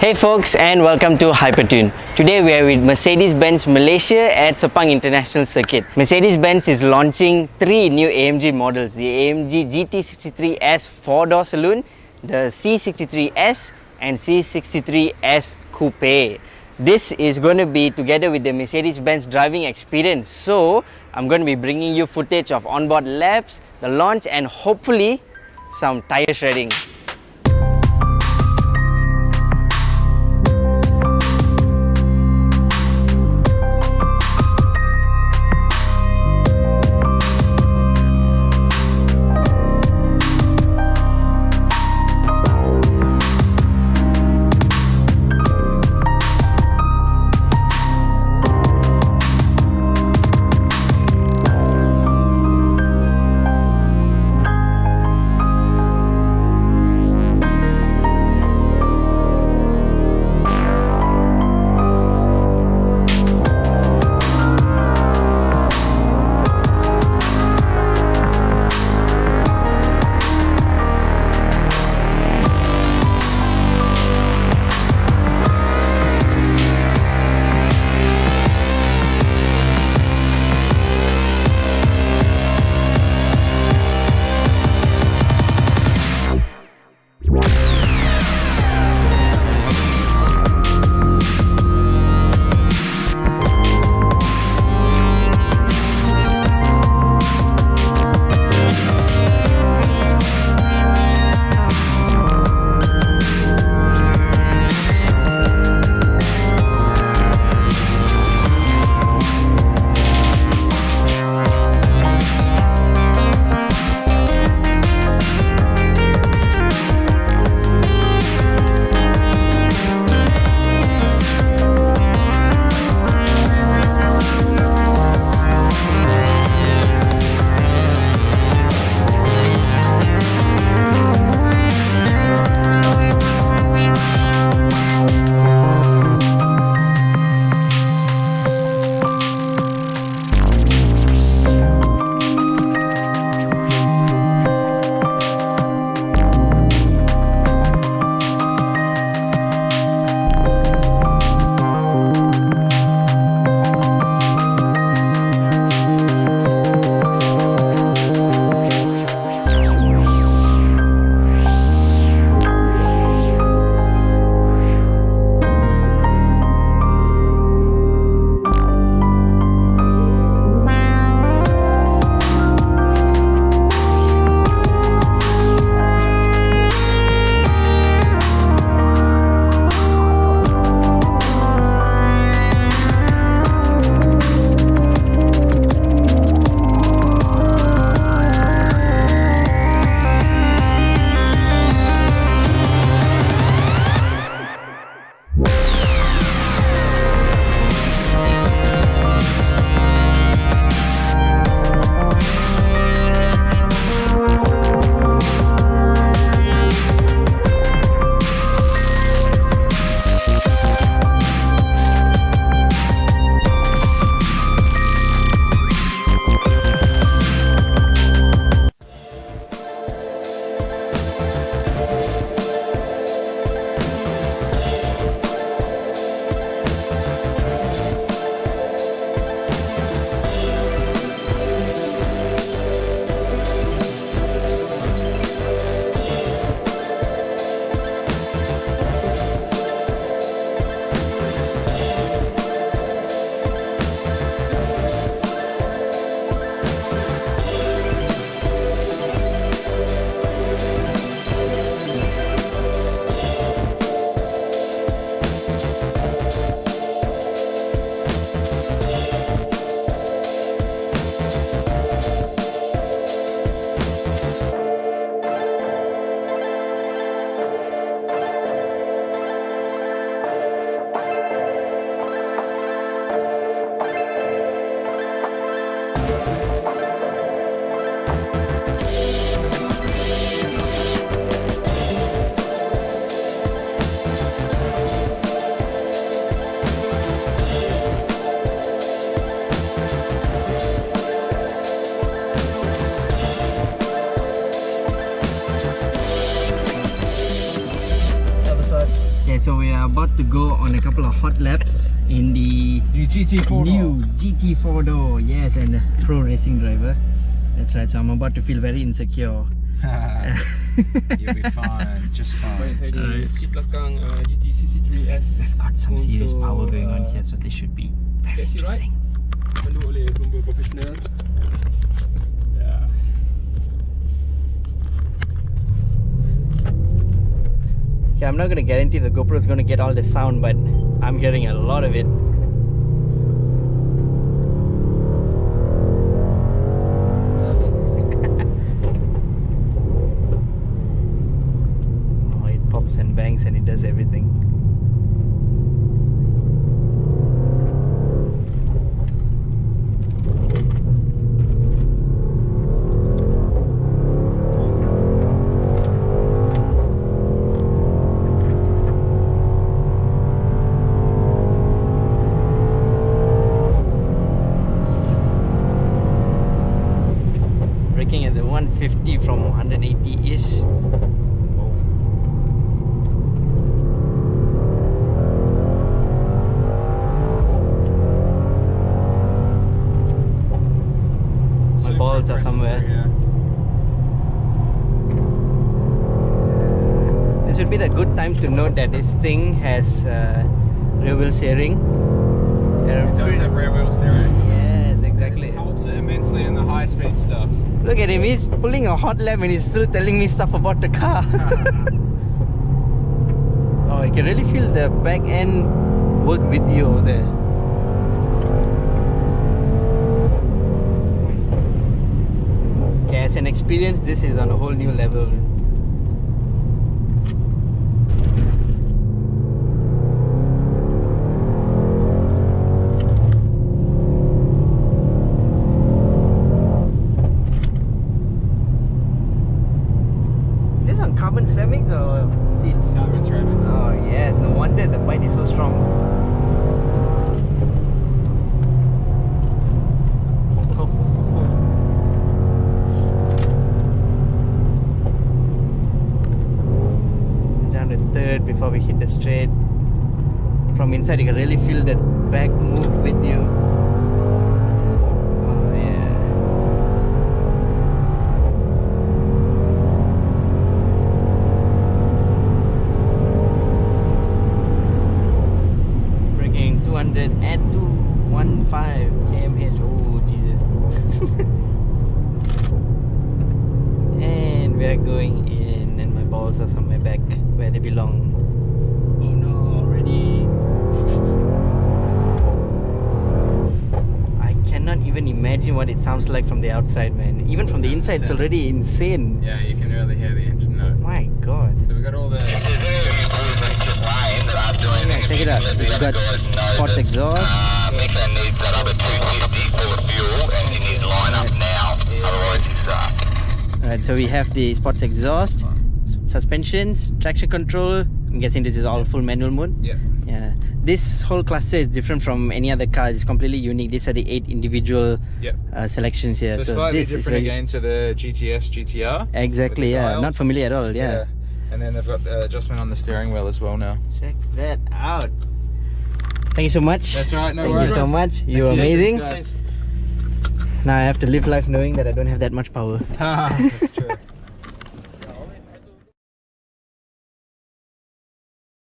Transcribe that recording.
Hey folks, and welcome to Hypertune. Today we are with Mercedes-Benz Malaysia at Sepang International Circuit. Mercedes-Benz is launching 3 new AMG models: the AMG GT63S 4-door saloon, the C63S and C63S Coupe. This is going to be together with the Mercedes-Benz driving experience. So I'm going to be bringing you footage of onboard laps, the launch, and hopefully some tire shredding. so we are about to go on a couple of hot laps in the New GT4 new GT4 door. Yes, and a pro racing driver. That's right, so I'm about to feel very insecure. You'll be fine, just fine. Seat belakang GT63S. Got some serious power going on here, so this should be very interesting. Pandu oleh pelumba profesional. Yeah. Okay, I'm not going to guarantee the GoPro is going to get all the sound, but I'm hearing a lot of it. Oh, it pops and bangs and it does everything. Braking at the 150 from 180-ish. My balls are somewhere. This would be the good time to note that this thing has rear wheel steering. It does have rear wheel steering. Yes, exactly. It helps it immensely in the high speed stuff. Look at him, he's pulling a hot lap and he's still telling me stuff about the car. Oh, I can really feel the back end work with you over there. Okay, as an experience, this is on a whole new level. Is this on carbon ceramics or steel? Carbon ceramics. Oh yes, no wonder the bite is so strong. Down to third before we hit the straight. From inside you can really feel that back move with you. Oh yeah. Braking 200 at 215 km/h. Oh Jesus. And we're going in, and my balls are somewhere back where they belong. Oh no, already. I cannot even imagine what it sounds like from the outside, man. Even from the inside, it's already insane. Yeah, you can really hear the engine note. My God. So we got all the... Yeah, check it out. We've got sports exhaust. Alright, so we have the sports exhaust, suspensions, traction control. I'm guessing this is all full manual mode. Yeah. Yeah. This whole cluster is different from any other car. It's completely unique. These are the 8 individual Yep. selections here. So slightly this is different really- again to the GTS, GTR. Exactly, with the yeah. dials. Not familiar at all, yeah. And then they've got the adjustment on the steering wheel as well now. Check that out. Thank you so much. That's right, no Thank worries. you so much. You're Thank you. amazing. Thanks, Now I have to live life knowing that I don't have that much power. guys. That's true.